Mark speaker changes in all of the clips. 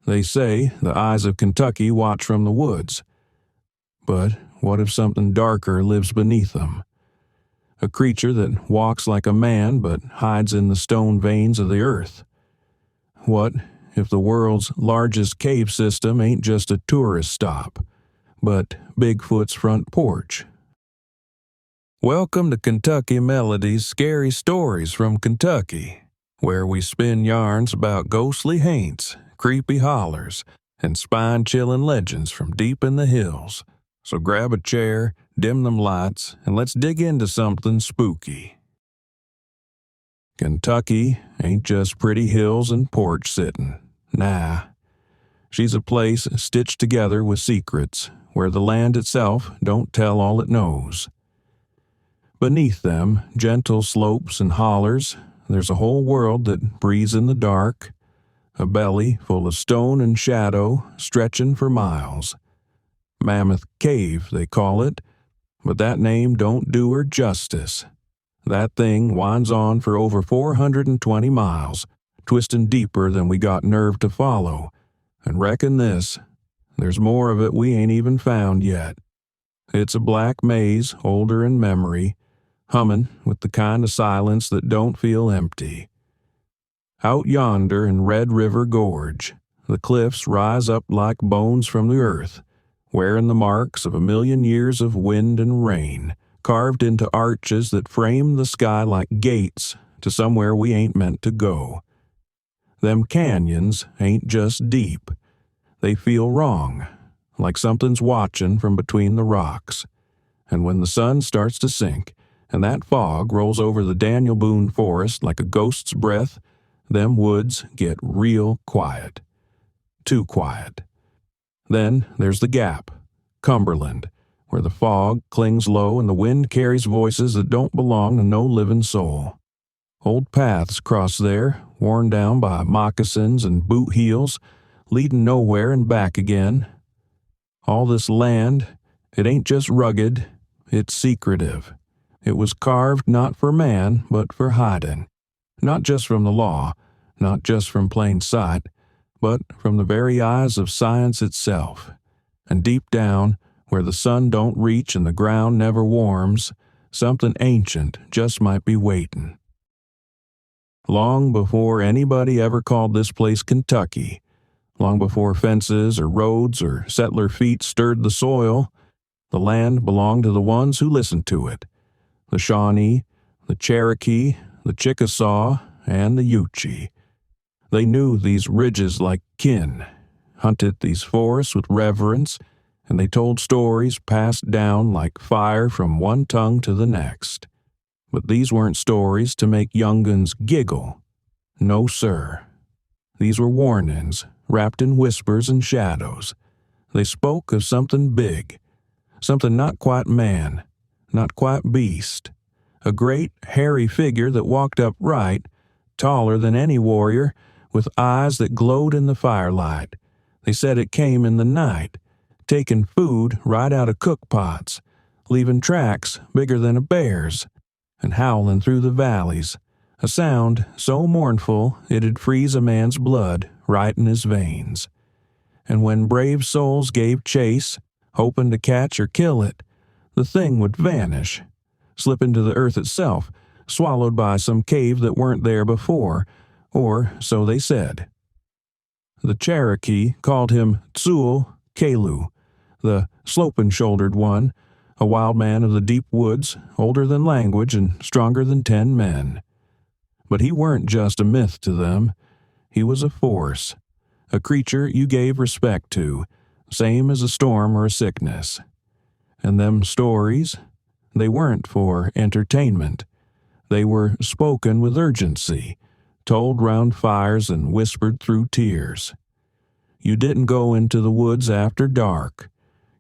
Speaker 1: They say the eyes of Kentucky watch from the woods. But what if something darker lives beneath them? A creature that walks like a man but hides in the stone veins of the earth? What if the world's largest cave system ain't just a tourist stop, but Bigfoot's front porch? Welcome to Kentucky Melody's Scary Stories from Kentucky, where we spin yarns about ghostly haints, creepy hollers, and spine-chilling legends from deep in the hills. So grab a chair, dim them lights, and let's dig into something spooky. Kentucky ain't just pretty hills and porch sitting. Nah. She's a place stitched together with secrets, where the land itself don't tell all it knows. Beneath them, gentle slopes and hollers, there's a whole world that breathes in the dark, a belly full of stone and shadow stretching for miles. Mammoth Cave, they call it, but that name don't do her justice. That thing winds on for over 420 miles, twisting deeper than we got nerve to follow, and reckon this, there's more of it we ain't even found yet. It's a black maze older in memory, humming with the kind of silence that don't feel empty. Out yonder in River Gorge, the cliffs rise up like bones from the earth, wearing the marks of 1,000,000 years of wind and rain, carved into arches that frame the sky like gates to somewhere we ain't meant to go. Them canyons ain't just deep. They feel wrong, like something's watching from between the rocks. And when the sun starts to sink, and that fog rolls over the Daniel Boone Forest like a ghost's breath, them woods get real quiet. Too quiet. Then there's the Gap, Cumberland, where the fog clings low and the wind carries voices that don't belong to no living soul. Old paths cross there, worn down by moccasins and boot heels, leading nowhere and back again. All this land, it ain't just rugged, it's secretive. It was carved not for man, but for hiding. Not just from the law, not just from plain sight, but from the very eyes of science itself. And deep down, where the sun don't reach and the ground never warms, something ancient just might be waiting. Long before anybody ever called this place Kentucky, long before fences or roads or settler feet stirred the soil, the land belonged to the ones who listened to it. The Shawnee, the Cherokee, the Chickasaw, and the Yuchi. They knew these ridges like kin, hunted these forests with reverence, and they told stories passed down like fire from one tongue to the next. But these weren't stories to make young'uns giggle. No, sir. These were warnings, wrapped in whispers and shadows. They spoke of something big, something not quite man, not quite beast, a great, hairy figure that walked upright, taller than any warrior, with eyes that glowed in the firelight. They said it came in the night, taking food right out of cookpots, leaving tracks bigger than a bear's, and howling through the valleys, a sound so mournful it'd freeze a man's blood right in his veins. And when brave souls gave chase, hoping to catch or kill it, the thing would vanish, slip into the earth itself, swallowed by some cave that weren't there before, or so they said. The Cherokee called him Tsul'kalu, the sloping-shouldered one, a wild man of the deep woods, older than language and stronger than 10 men. But he weren't just a myth to them. He was a force, a creature you gave respect to, same as a storm or a sickness. And them stories, they weren't for entertainment. They were spoken with urgency, told round fires and whispered through tears. You didn't go into the woods after dark.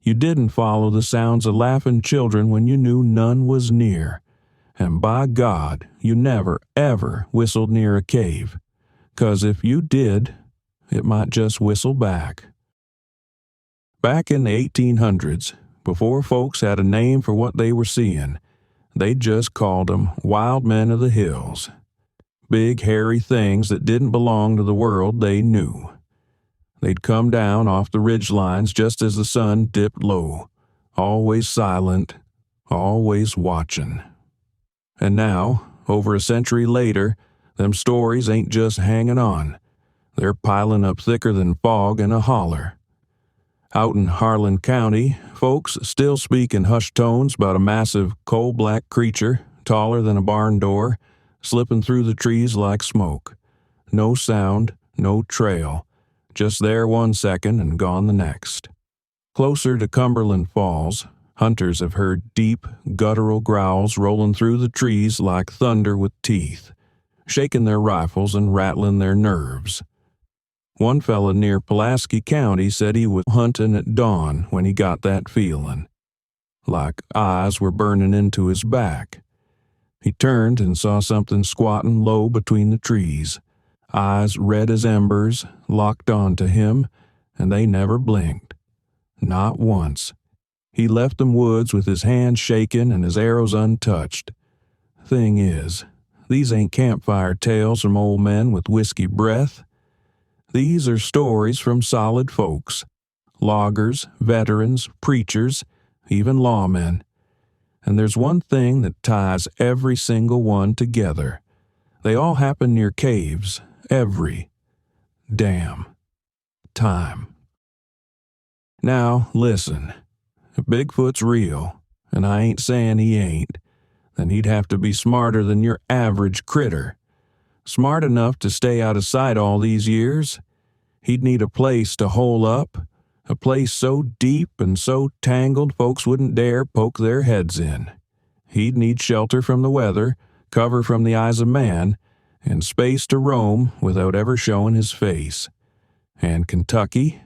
Speaker 1: You didn't follow the sounds of laughing children when you knew none was near. And by God, you never, ever whistled near a cave, 'cause if you did, it might just whistle back. Back in the 1800s, before folks had a name for what they were seeing, they just called them wild men of the hills. Big, hairy things that didn't belong to the world they knew. They'd come down off the ridgelines just as the sun dipped low, always silent, always watching. And now, over a century later, them stories ain't just hanging on. They're piling up thicker than fog in a holler. Out in Harlan County, folks still speak in hushed tones about a massive coal-black creature, taller than a barn door, slipping through the trees like smoke. No sound, no trail, just there one second and gone the next. Closer to Cumberland Falls, hunters have heard deep, guttural growls rolling through the trees like thunder with teeth, shaking their rifles and rattling their nerves. One fella near Pulaski County said he was hunting at dawn when he got that feeling, like eyes were burning into his back. He turned and saw something squatting low between the trees, eyes red as embers, locked onto him, and they never blinked. Not once. He left them woods with his hands shaking and his arrows untouched. Thing is, these ain't campfire tales from old men with whiskey breath. These are stories from solid folks, loggers, veterans, preachers, even lawmen. And there's one thing that ties every single one together. They all happen near caves, every damn time. Now, listen. If Bigfoot's real, and I ain't saying he ain't, then he'd have to be smarter than your average critter. Smart enough to stay out of sight all these years. He'd need a place to hole up, a place so deep and so tangled folks wouldn't dare poke their heads in. He'd need shelter from the weather, cover from the eyes of man, and space to roam without ever showing his face. And Kentucky?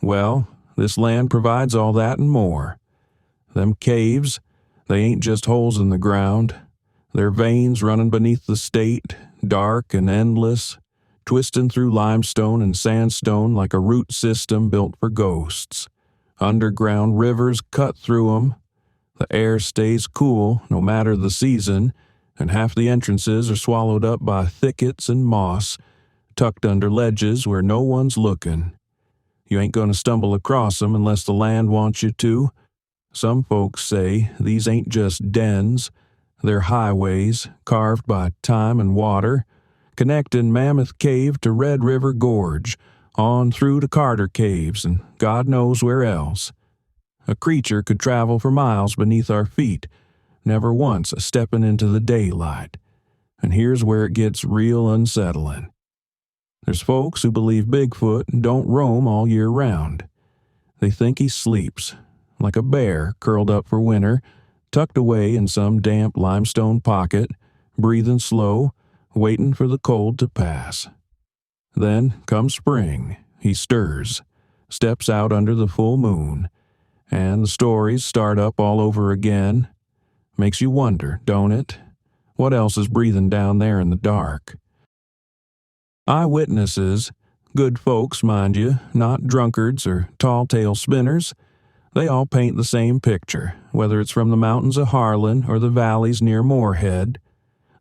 Speaker 1: Well, this land provides all that and more. Them caves, they ain't just holes in the ground. They're veins running beneath the state, dark and endless, twisting through limestone and sandstone like a root system built for ghosts. Underground rivers cut through 'em. The air stays cool no matter the season, and half the entrances are swallowed up by thickets and moss, tucked under ledges where no one's looking. You ain't going to stumble across 'em unless the land wants you to. Some folks say these ain't just dens, they're highways carved by time and water, connecting Mammoth Cave to Red River Gorge, on through to Carter Caves and God knows where else. A creature could travel for miles beneath our feet, never once stepping into the daylight. And here's where it gets real unsettling. There's folks who believe Bigfoot don't roam all year round. They think he sleeps, like a bear curled up for winter, tucked away in some damp limestone pocket, breathing slow, waiting for the cold to pass. Then, come spring, he stirs, steps out under the full moon, and the stories start up all over again. Makes you wonder, don't it? What else is breathing down there in the dark? Eyewitnesses, good folks, mind you, not drunkards or tall-tale spinners, they all paint the same picture, whether it's from the mountains of Harlan or the valleys near Moorhead.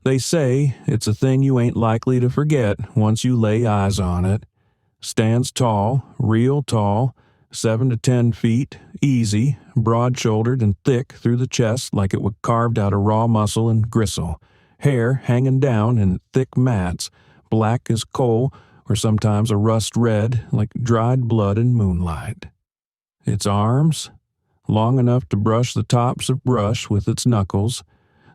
Speaker 1: They say it's a thing you ain't likely to forget once you lay eyes on it. Stands tall, real tall, 7 to 10 feet, easy, broad-shouldered and thick through the chest like it was carved out of raw muscle and gristle, hair hanging down in thick mats, black as coal or sometimes a rust red like dried blood in moonlight. Its arms, long enough to brush the tops of brush with its knuckles,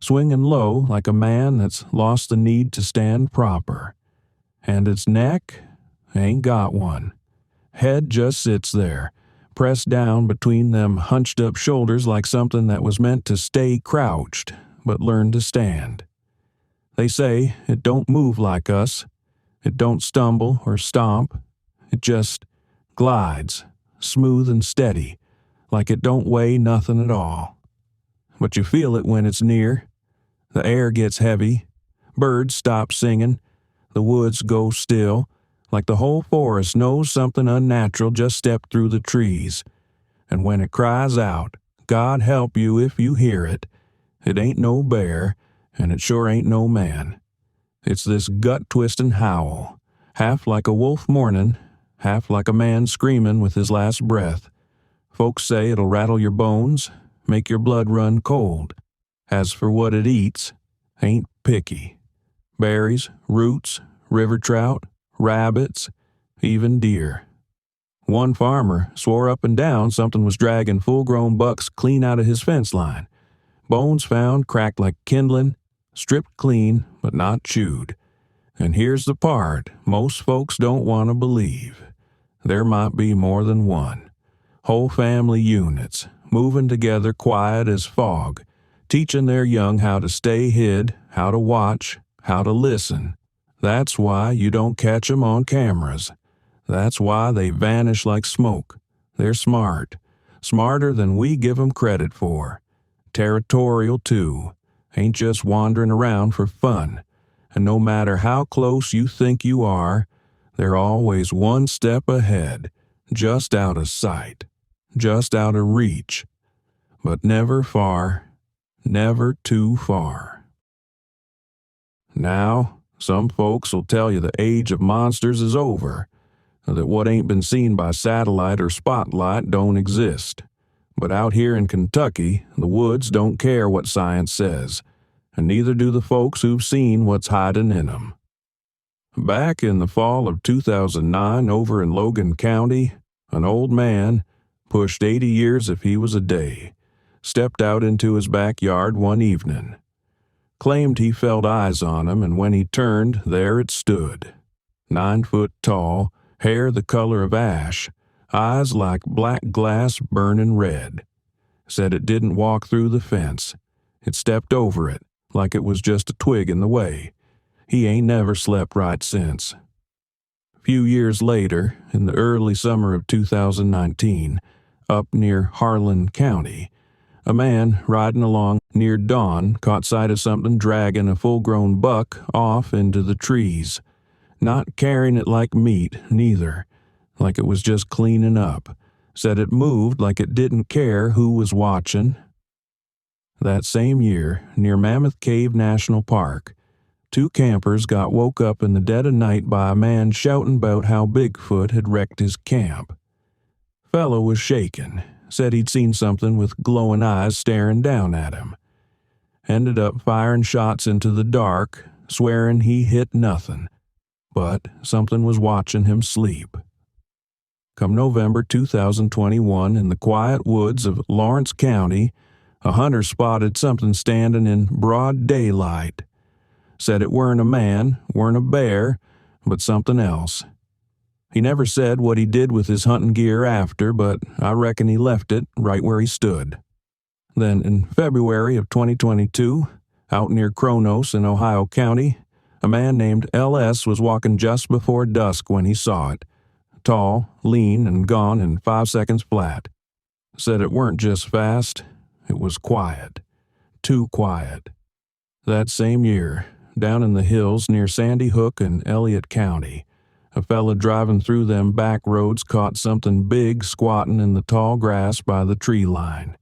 Speaker 1: swinging low like a man that's lost the need to stand proper. And its neck ain't got one. Head just sits there, pressed down between them hunched-up shoulders like something that was meant to stay crouched, but learn to stand. They say it don't move like us. It don't stumble or stomp. It just glides, smooth and steady, like it don't weigh nothing at all. But you feel it when it's near. The air gets heavy. Birds stop singing. The woods go still, like the whole forest knows something unnatural just stepped through the trees. And when it cries out, God help you if you hear it, it ain't no bear, and it sure ain't no man. It's this gut-twisting howl, half like a wolf mourning, half like a man screaming with his last breath. Folks say it'll rattle your bones, make your blood run cold. As for what it eats, ain't picky. Berries, roots, river trout, rabbits, even deer. One farmer swore up and down something was dragging full-grown bucks clean out of his fence line. Bones found cracked like kindling, stripped clean but not chewed. And here's the part most folks don't want to believe. There might be more than one. Whole family units, moving together quiet as fog, teaching their young how to stay hid, how to watch, how to listen. That's why you don't catch 'em on cameras. That's why they vanish like smoke. They're smart. Smarter than we give 'em credit for. Territorial, too. Ain't just wandering around for fun. And no matter how close you think you are, they're always one step ahead, just out of sight, just out of reach. But never far, never too far. Now, some folks will tell you the age of monsters is over, that what ain't been seen by satellite or spotlight don't exist. But out here in Kentucky, the woods don't care what science says, and neither do the folks who've seen what's hiding in 'em. Back in the fall of 2009 over in Logan County, an old man, pushed 80 years if he was a day, stepped out into his backyard one evening. Claimed he felt eyes on him, and when he turned, there it stood. 9 foot tall, hair the color of ash, eyes like black glass burning red. Said it didn't walk through the fence. It stepped over it, like it was just a twig in the way. He ain't never slept right since. A few years later, in the early summer of 2019, up near Harlan County, a man riding along near dawn caught sight of something dragging a full-grown buck off into the trees. Not carrying it like meat, neither, like it was just cleaning up. Said it moved like it didn't care who was watching. That same year, near Mammoth Cave National Park, 2 campers got woke up in the dead of night by a man shouting about how Bigfoot had wrecked his camp. Fellow was shaken, said he'd seen something with glowing eyes staring down at him. Ended up firing shots into the dark, swearing he hit nothing, but something was watching him sleep. Come November 2021, in the quiet woods of Lawrence County, a hunter spotted something standing in broad daylight. Said it weren't a man, weren't a bear, but something else. He never said what he did with his hunting gear after, but I reckon he left it right where he stood. Then in February of 2022, out near Kronos in Ohio County, a man named L.S. was walking just before dusk when he saw it. Tall, lean, and gone in 5 seconds flat. Said it weren't just fast, it was quiet. Too quiet. That same year, down in the hills near Sandy Hook in Elliott County, a fella driving through them back roads caught something big squatting in the tall grass by the tree line.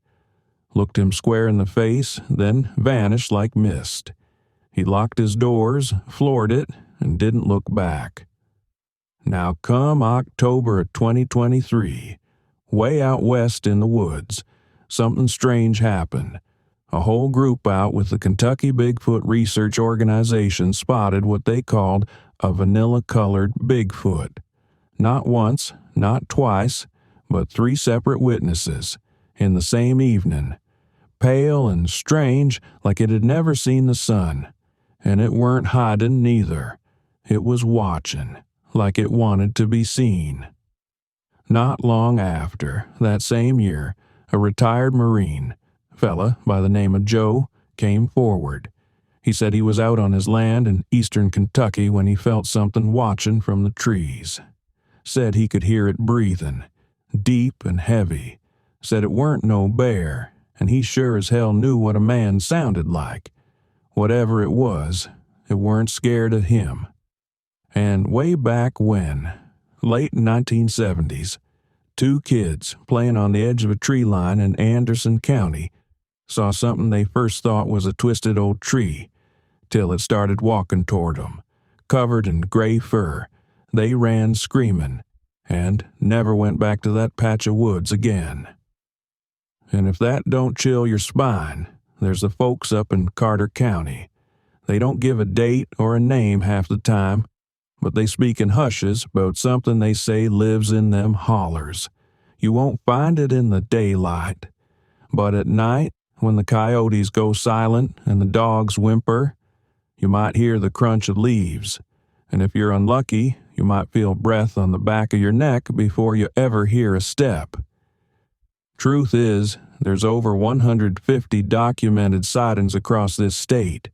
Speaker 1: Looked him square in the face, then vanished like mist. He locked his doors, floored it, and didn't look back. Now come October of 2023, way out west in the woods, something strange happened. A whole group out with the Kentucky Bigfoot Research Organization spotted what they called a vanilla-colored Bigfoot. Not once, not twice, but 3 separate witnesses, in the same evening. Pale and strange, like it had never seen the sun. And it weren't hiding neither. It was watching, like it wanted to be seen. Not long after, that same year, a retired Marine, fella by the name of Joe, came forward. He said he was out on his land in eastern Kentucky when he felt something watching from the trees. Said he could hear it breathing, deep and heavy. Said it weren't no bear, and he sure as hell knew what a man sounded like. Whatever it was, it weren't scared of him. And way back when, late 1970s, 2 kids playing on the edge of a tree line in Anderson County saw something they first thought was a twisted old tree, till it started walking toward them, covered in gray fur. They ran screaming, and never went back to that patch of woods again. And if that don't chill your spine, there's the folks up in Carter County. They don't give a date or a name half the time, but they speak in hushes about something they say lives in them hollers. You won't find it in the daylight, but at night, when the coyotes go silent and the dogs whimper, you might hear the crunch of leaves, and if you're unlucky, you might feel breath on the back of your neck before you ever hear a step. Truth is, there's over 150 documented sightings across this state,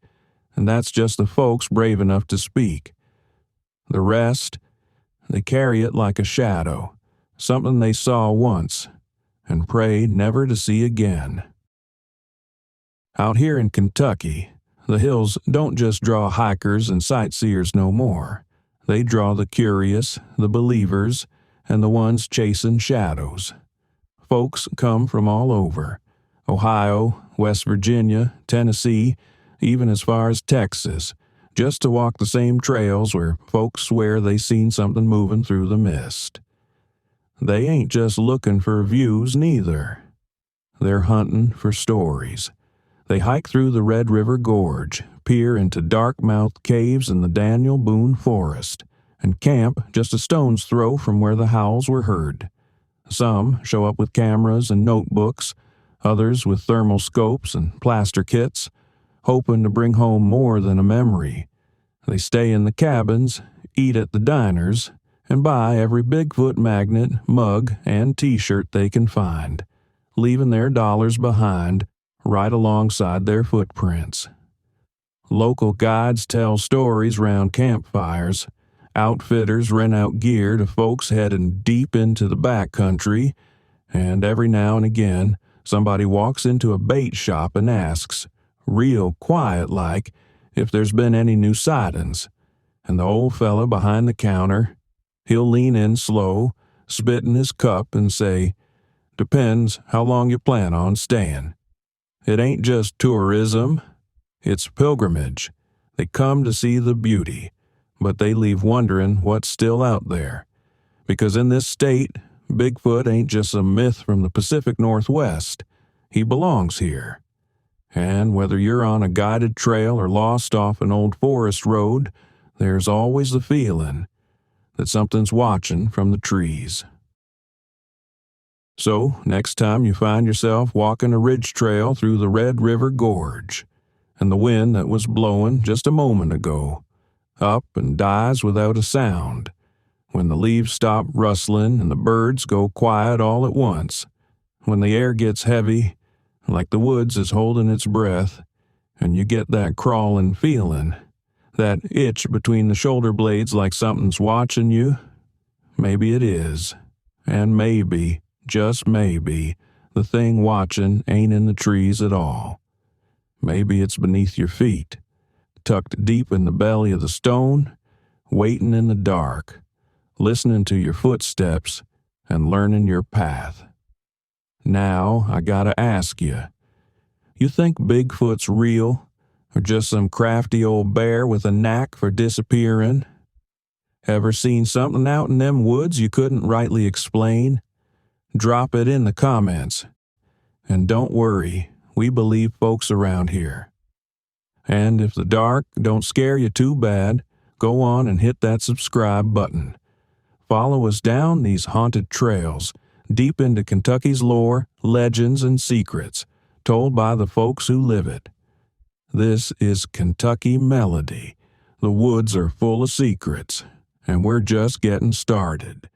Speaker 1: and that's just the folks brave enough to speak. The rest, they carry it like a shadow, something they saw once, and pray never to see again. Out here in Kentucky, the hills don't just draw hikers and sightseers no more. They draw the curious, the believers, and the ones chasing shadows. Folks come from all over, Ohio, West Virginia, Tennessee, even as far as Texas, just to walk the same trails where folks swear they seen something moving through the mist. They ain't just looking for views neither. They're hunting for stories. They hike through the Red River Gorge, peer into dark Mammoth Caves in the Daniel Boone Forest, and camp just a stone's throw from where the howls were heard. Some show up with cameras and notebooks, others with thermal scopes and plaster kits, hoping to bring home more than a memory. They stay in the cabins, eat at the diners, and buy every Bigfoot magnet, mug, and t-shirt they can find, leaving their dollars behind right alongside their footprints. Local guides tell stories round campfires. Outfitters rent out gear to folks heading deep into the backcountry, and every now and again, somebody walks into a bait shop and asks, real quiet-like, if there's been any new sightings. And the old fella behind the counter, he'll lean in slow, spit in his cup, and say, "Depends how long you plan on staying." It ain't just tourism, it's pilgrimage. They come to see the beauty, but they leave wondering what's still out there. Because in this state, Bigfoot ain't just a myth from the Pacific Northwest. He belongs here. And whether you're on a guided trail or lost off an old forest road, there's always the feeling that something's watching from the trees. So, next time you find yourself walking a ridge trail through the Red River Gorge, and the wind that was blowing just a moment ago up and dies without a sound, when the leaves stop rustling and the birds go quiet all at once, when the air gets heavy, like the woods is holding its breath, and you get that crawling feeling, that itch between the shoulder blades like something's watching you, maybe it is, and maybe, just maybe, the thing watching ain't in the trees at all. Maybe it's beneath your feet, tucked deep in the belly of the stone, waiting in the dark, listening to your footsteps and learning your path. Now I gotta ask you think Bigfoot's real, or just some crafty old bear with a knack for disappearing? Ever seen something out in them woods you couldn't rightly explain? Drop it in the comments. And don't worry, we believe folks around here. And if the dark don't scare you too bad, go on and hit that subscribe button. Follow us down these haunted trails, deep into Kentucky's lore, legends, and secrets, told by the folks who live it. This is Kentucky Melody. The woods are full of secrets, and we're just getting started.